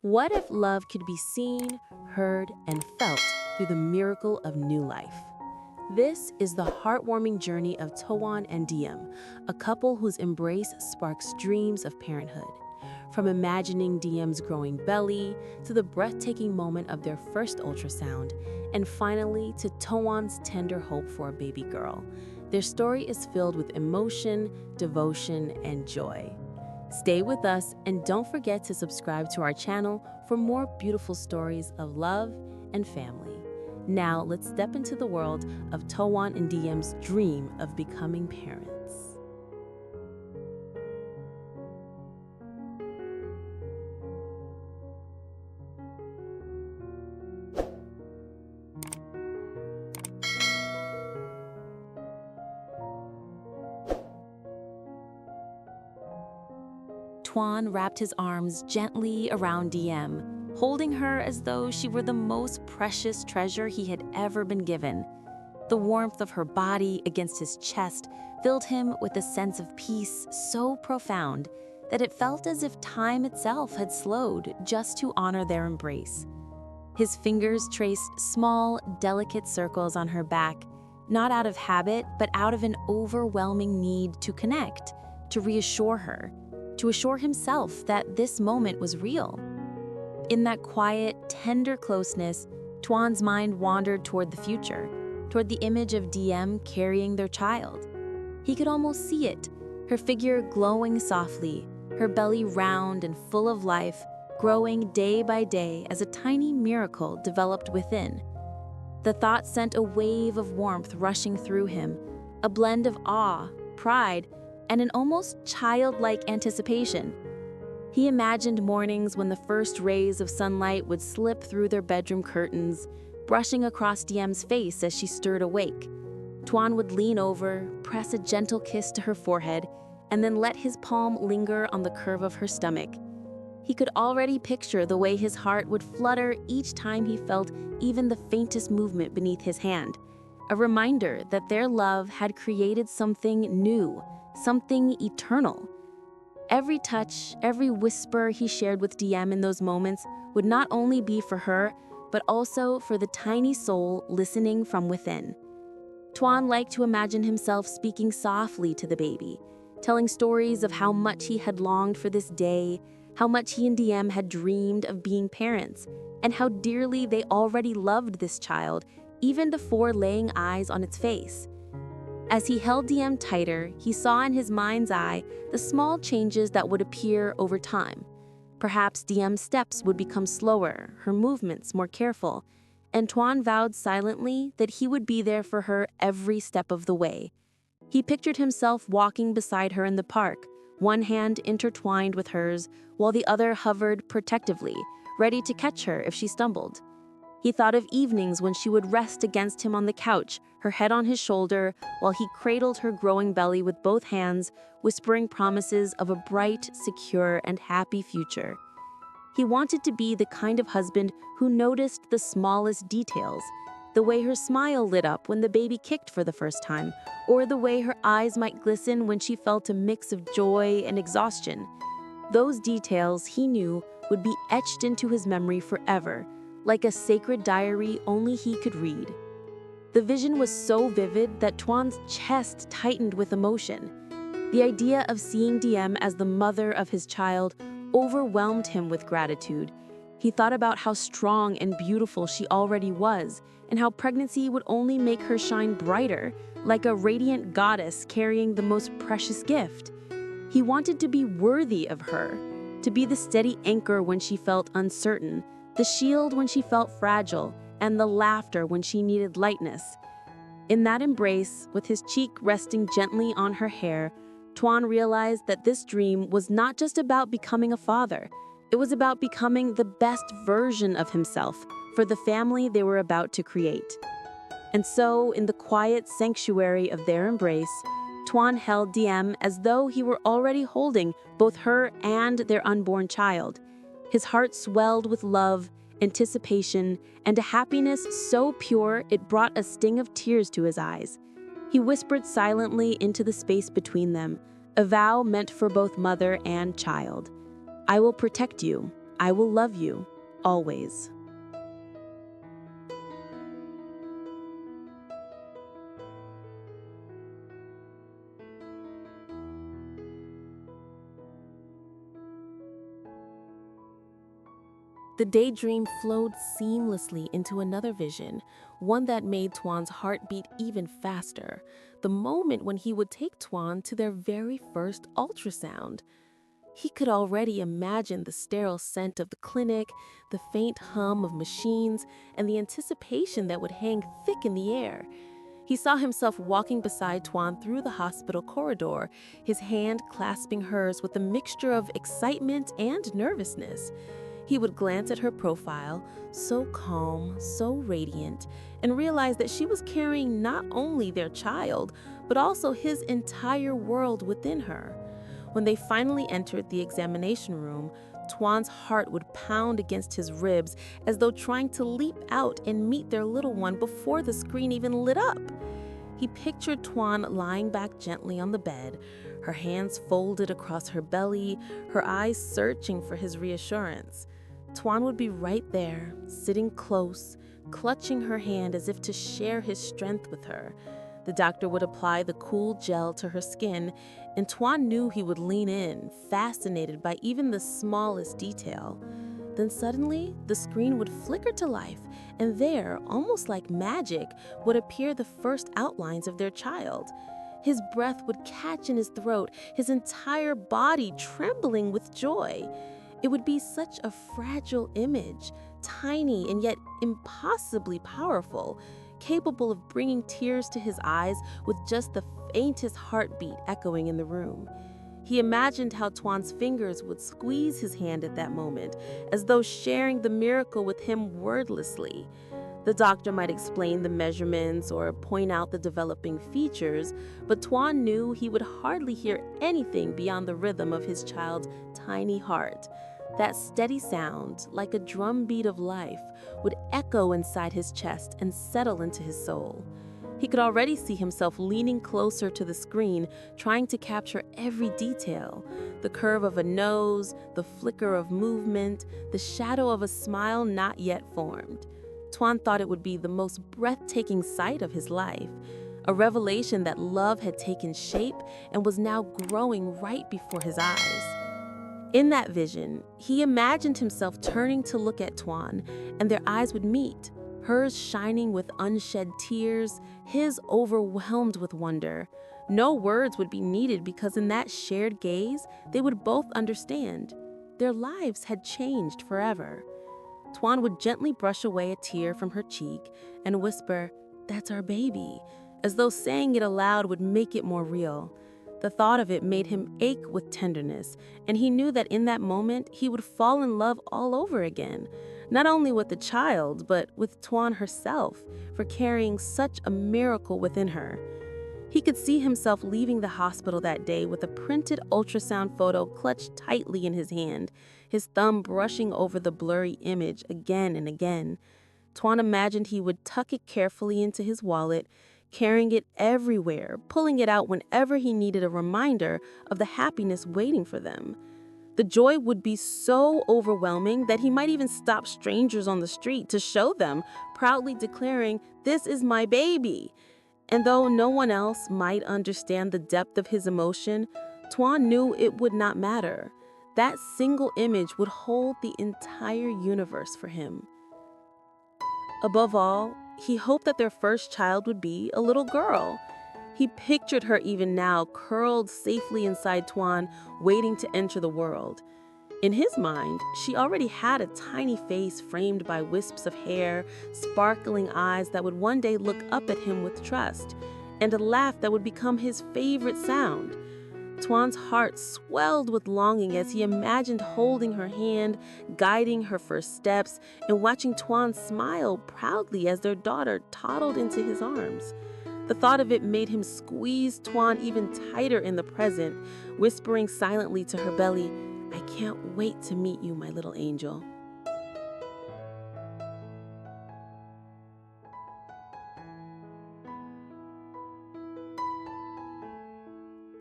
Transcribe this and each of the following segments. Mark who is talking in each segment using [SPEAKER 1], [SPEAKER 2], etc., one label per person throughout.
[SPEAKER 1] What if love could be seen, heard, and felt through the miracle of new life? This is the heartwarming journey of Toan and Diem, a couple whose embrace sparks dreams of parenthood. From imagining Diem's growing belly, to the breathtaking moment of their first ultrasound, and finally to Toan's tender hope for a baby girl, their story is filled with emotion, devotion, and joy. Stay with us and don't forget to subscribe to our channel for more beautiful stories of love and family. Now, let's step into the world of Toan and Diem's dream of becoming parents. Toan wrapped his arms gently around Diem, holding her as though she were the most precious treasure he had ever been given. The warmth of her body against his chest filled him with a sense of peace so profound that it felt as if time itself had slowed just to honor their embrace. His fingers traced small, delicate circles on her back, not out of habit, but out of an overwhelming need to connect, to reassure her, to assure himself that this moment was real. In that quiet, tender closeness, Toan's mind wandered toward the future, toward the image of Diem carrying their child. He could almost see it, her figure glowing softly, her belly round and full of life, growing day by day as a tiny miracle developed within. The thought sent a wave of warmth rushing through him, a blend of awe, pride, and an almost childlike anticipation. He imagined mornings when the first rays of sunlight would slip through their bedroom curtains, brushing across Diem's face as she stirred awake. Toan would lean over, press a gentle kiss to her forehead, and then let his palm linger on the curve of her stomach. He could already picture the way his heart would flutter each time he felt even the faintest movement beneath his hand, a reminder that their love had created something new, something eternal. Every touch, every whisper he shared with Diem in those moments would not only be for her, but also for the tiny soul listening from within. Toan liked to imagine himself speaking softly to the baby, telling stories of how much he had longed for this day, how much he and Diem had dreamed of being parents, and how dearly they already loved this child, even before laying eyes on its face. As he held Diem tighter, he saw in his mind's eye the small changes that would appear over time. Perhaps Diem's steps would become slower, her movements more careful, and Toan vowed silently that he would be there for her every step of the way. He pictured himself walking beside her in the park, one hand intertwined with hers, while the other hovered protectively, ready to catch her if she stumbled. He thought of evenings when she would rest against him on the couch, her head on his shoulder, while he cradled her growing belly with both hands, whispering promises of a bright, secure, and happy future. He wanted to be the kind of husband who noticed the smallest details, the way her smile lit up when the baby kicked for the first time, or the way her eyes might glisten when she felt a mix of joy and exhaustion. Those details, he knew, would be etched into his memory forever, like a sacred diary only he could read. The vision was so vivid that Toan's chest tightened with emotion. The idea of seeing Diem as the mother of his child overwhelmed him with gratitude. He thought about how strong and beautiful she already was, and how pregnancy would only make her shine brighter, like a radiant goddess carrying the most precious gift. He wanted to be worthy of her, to be the steady anchor when she felt uncertain, the shield when she felt fragile, and the laughter when she needed lightness. In that embrace, with his cheek resting gently on her hair, Toan realized that this dream was not just about becoming a father. It was about becoming the best version of himself for the family they were about to create. And so, in the quiet sanctuary of their embrace, Toan held Diem as though he were already holding both her and their unborn child. His heart swelled with love, anticipation, and a happiness so pure it brought a sting of tears to his eyes. He whispered silently into the space between them, a vow meant for both mother and child. "I will protect you. I will love you, always. The daydream flowed seamlessly into another vision, one that made Tuan's heart beat even faster, the moment when he would take Tuan to their very first ultrasound. He could already imagine the sterile scent of the clinic, the faint hum of machines, and the anticipation that would hang thick in the air. He saw himself walking beside Tuan through the hospital corridor, his hand clasping hers with a mixture of excitement and nervousness. He would glance at her profile, so calm, so radiant, and realize that she was carrying not only their child, but also his entire world within her. When they finally entered the examination room, Tuan's heart would pound against his ribs as though trying to leap out and meet their little one before the screen even lit up. He pictured Tuan lying back gently on the bed, her hands folded across her belly, her eyes searching for his reassurance. Tuan would be right there, sitting close, clutching her hand as if to share his strength with her. The doctor would apply the cool gel to her skin, and Tuan knew he would lean in, fascinated by even the smallest detail. Then suddenly, the screen would flicker to life, and there, almost like magic, would appear the first outlines of their child. His breath would catch in his throat, his entire body trembling with joy. It would be such a fragile image, tiny and yet impossibly powerful, capable of bringing tears to his eyes with just the faintest heartbeat echoing in the room. He imagined how Tuan's fingers would squeeze his hand at that moment, as though sharing the miracle with him wordlessly. The doctor might explain the measurements or point out the developing features, but Tuan knew he would hardly hear anything beyond the rhythm of his child's tiny heart. That steady sound, like a drumbeat of life, would echo inside his chest and settle into his soul. He could already see himself leaning closer to the screen, trying to capture every detail: the curve of a nose, the flicker of movement, the shadow of a smile not yet formed. Tuan thought it would be the most breathtaking sight of his life, a revelation that love had taken shape and was now growing right before his eyes. In that vision, he imagined himself turning to look at Tuan, and their eyes would meet, hers shining with unshed tears, his overwhelmed with wonder. No words would be needed because in that shared gaze, they would both understand. Their lives had changed forever. Tuan would gently brush away a tear from her cheek and whisper, "That's our baby," as though saying it aloud would make it more real. The thought of it made him ache with tenderness, and he knew that in that moment he would fall in love all over again, not only with the child, but with Tuan herself for carrying such a miracle within her. He could see himself leaving the hospital that day with a printed ultrasound photo clutched tightly in his hand, his thumb brushing over the blurry image again and again. Tuan imagined he would tuck it carefully into his wallet, carrying it everywhere, pulling it out whenever he needed a reminder of the happiness waiting for them. The joy would be so overwhelming that he might even stop strangers on the street to show them, proudly declaring, "This is my baby." And though no one else might understand the depth of his emotion, Tuan knew it would not matter. That single image would hold the entire universe for him. Above all, he hoped that their first child would be a little girl. He pictured her even now, curled safely inside Tuan, waiting to enter the world. In his mind, she already had a tiny face framed by wisps of hair, sparkling eyes that would one day look up at him with trust, and a laugh that would become his favorite sound. Tuan's heart swelled with longing as he imagined holding her hand, guiding her first steps, and watching Tuan smile proudly as their daughter toddled into his arms. The thought of it made him squeeze Tuan even tighter in the present, whispering silently to her belly, "I can't wait to meet you, my little angel."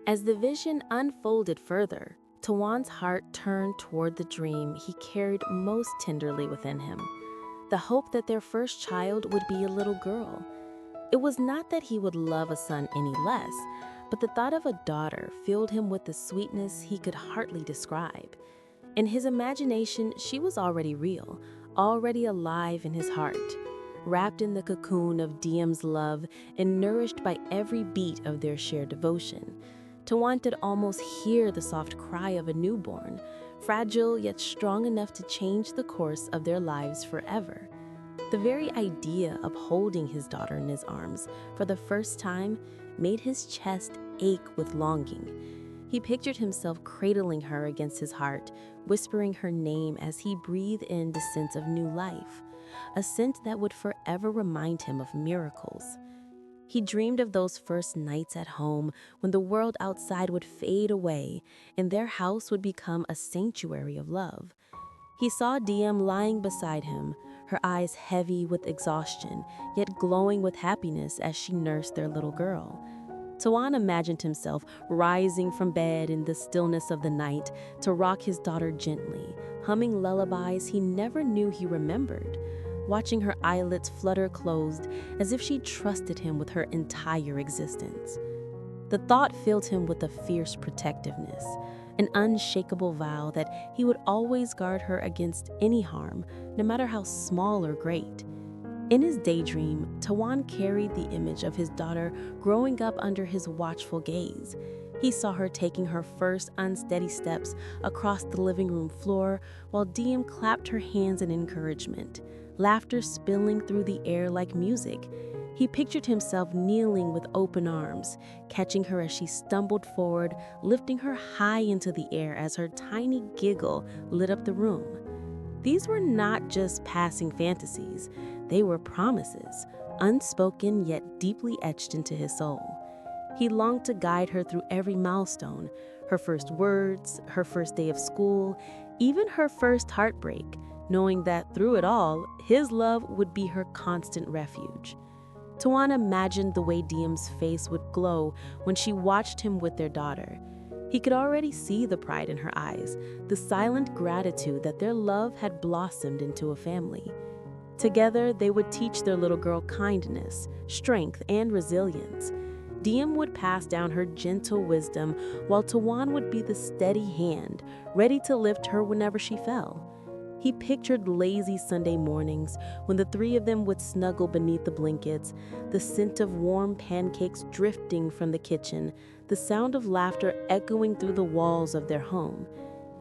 [SPEAKER 1] As the vision unfolded further, Tawan's heart turned toward the dream he carried most tenderly within him, the hope that their first child would be a little girl. It was not that he would love a son any less, but the thought of a daughter filled him with a sweetness he could hardly describe. In his imagination, she was already real, already alive in his heart, wrapped in the cocoon of Diem's love and nourished by every beat of their shared devotion. Tawan could almost hear the soft cry of a newborn, fragile yet strong enough to change the course of their lives forever. The very idea of holding his daughter in his arms for the first time made his chest ache with longing. He pictured himself cradling her against his heart, whispering her name as he breathed in the sense of new life, a scent that would forever remind him of miracles. He dreamed of those first nights at home when the world outside would fade away and their house would become a sanctuary of love. He saw Diem lying beside him, her eyes heavy with exhaustion, yet glowing with happiness as she nursed their little girl. Tawan imagined himself rising from bed in the stillness of the night to rock his daughter gently, humming lullabies he never knew he remembered, watching her eyelids flutter closed as if she trusted him with her entire existence. The thought filled him with a fierce protectiveness, an unshakable vow that he would always guard her against any harm, no matter how small or great. In his daydream, Tawan carried the image of his daughter growing up under his watchful gaze. He saw her taking her first unsteady steps across the living room floor while Diem clapped her hands in encouragement, laughter spilling through the air like music. He pictured himself kneeling with open arms, catching her as she stumbled forward, lifting her high into the air as her tiny giggle lit up the room. These were not just passing fantasies, they were promises, unspoken yet deeply etched into his soul. He longed to guide her through every milestone, her first words, her first day of school, even her first heartbreak, knowing that through it all, his love would be her constant refuge. Tawana imagined the way Diem's face would glow when she watched him with their daughter. He could already see the pride in her eyes, the silent gratitude that their love had blossomed into a family. Together, they would teach their little girl kindness, strength, and resilience. Diem would pass down her gentle wisdom, while Tawan would be the steady hand, ready to lift her whenever she fell. He pictured lazy Sunday mornings when the three of them would snuggle beneath the blankets, the scent of warm pancakes drifting from the kitchen, the sound of laughter echoing through the walls of their home.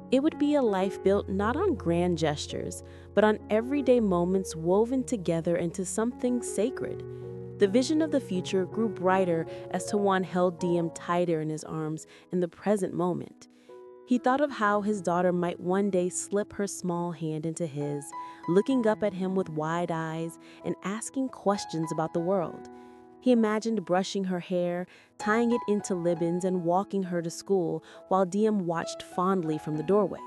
[SPEAKER 1] It would be a life built not on grand gestures, but on everyday moments woven together into something sacred. The vision of the future grew brighter as Tawan held Diem tighter in his arms in the present moment. He thought of how his daughter might one day slip her small hand into his, looking up at him with wide eyes and asking questions about the world. He imagined brushing her hair, tying it into ribbons, and walking her to school while Diem watched fondly from the doorway.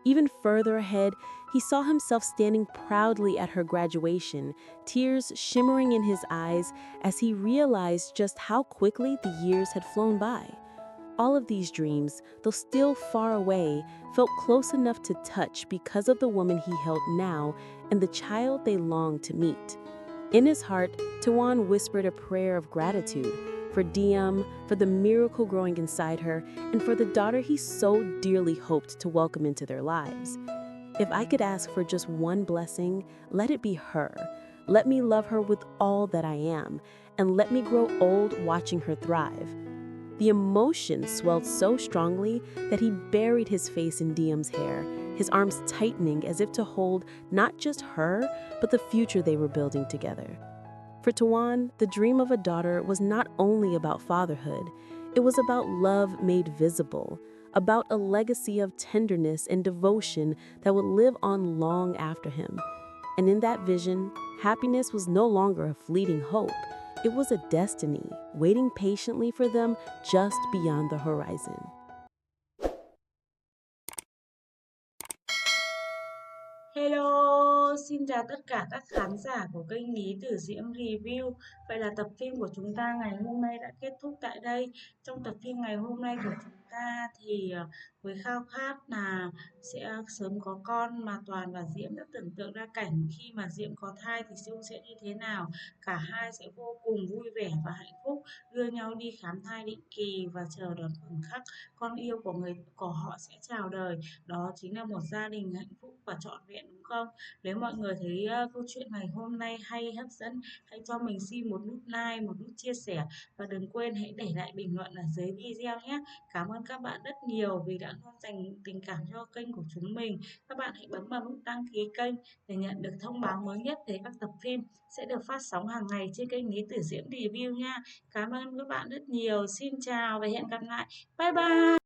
[SPEAKER 1] Even further ahead, he saw himself standing proudly at her graduation, tears shimmering in his eyes as he realized just how quickly the years had flown by. All of these dreams, though still far away, felt close enough to touch because of the woman he held now and the child they longed to meet. In his heart, Tawan whispered a prayer of gratitude for Diem, for the miracle growing inside her, and for the daughter he so dearly hoped to welcome into their lives. If I could ask for just one blessing, let it be her. Let me love her with all that I am, and let me grow old watching her thrive. The emotion swelled so strongly that he buried his face in Diem's hair, his arms tightening as if to hold not just her, but the future they were building together. For Tawan, the dream of a daughter was not only about fatherhood, it was about love made visible, about a legacy of tenderness and devotion that would live on long after him. And in that vision, happiness was no longer a fleeting hope. It was a destiny waiting patiently for them just beyond the horizon.
[SPEAKER 2] Hello, xin chào tất cả các khán giả của kênh Lý Tu Diem Review. Vậy là tập phim của chúng ta ngày hôm nay đã kết thúc tại đây. Trong tập phim ngày hôm nay của chúng ta thì, với khao khát là sẽ sớm có con mà Toàn và Diễm đã tưởng tượng ra cảnh khi mà Diễm có thai thì Siêu sẽ như thế nào. Cả hai sẽ vô cùng vui vẻ và hạnh phúc, đưa nhau đi khám thai định kỳ và chờ đón khoảnh khắc con yêu của họ sẽ chào đời. Đó chính là một gia đình hạnh phúc và trọn vẹn, đúng không? Nếu mọi người thấy câu chuyện ngày hôm nay hay hấp dẫn, hãy cho mình xin một nút like, một nút chia sẻ và đừng quên hãy để lại bình luận ở dưới video nhé. Cảm ơn các bạn rất nhiều vì đã luôn dành tình cảm cho kênh của chúng mình. Các bạn hãy bấm vào nút đăng ký kênh để nhận được thông báo mới nhất về các tập phim sẽ được phát sóng hàng ngày trên kênh Lý Tử Diễm Review nha. Cảm ơn các bạn rất nhiều. Xin chào và hẹn gặp lại. Bye bye.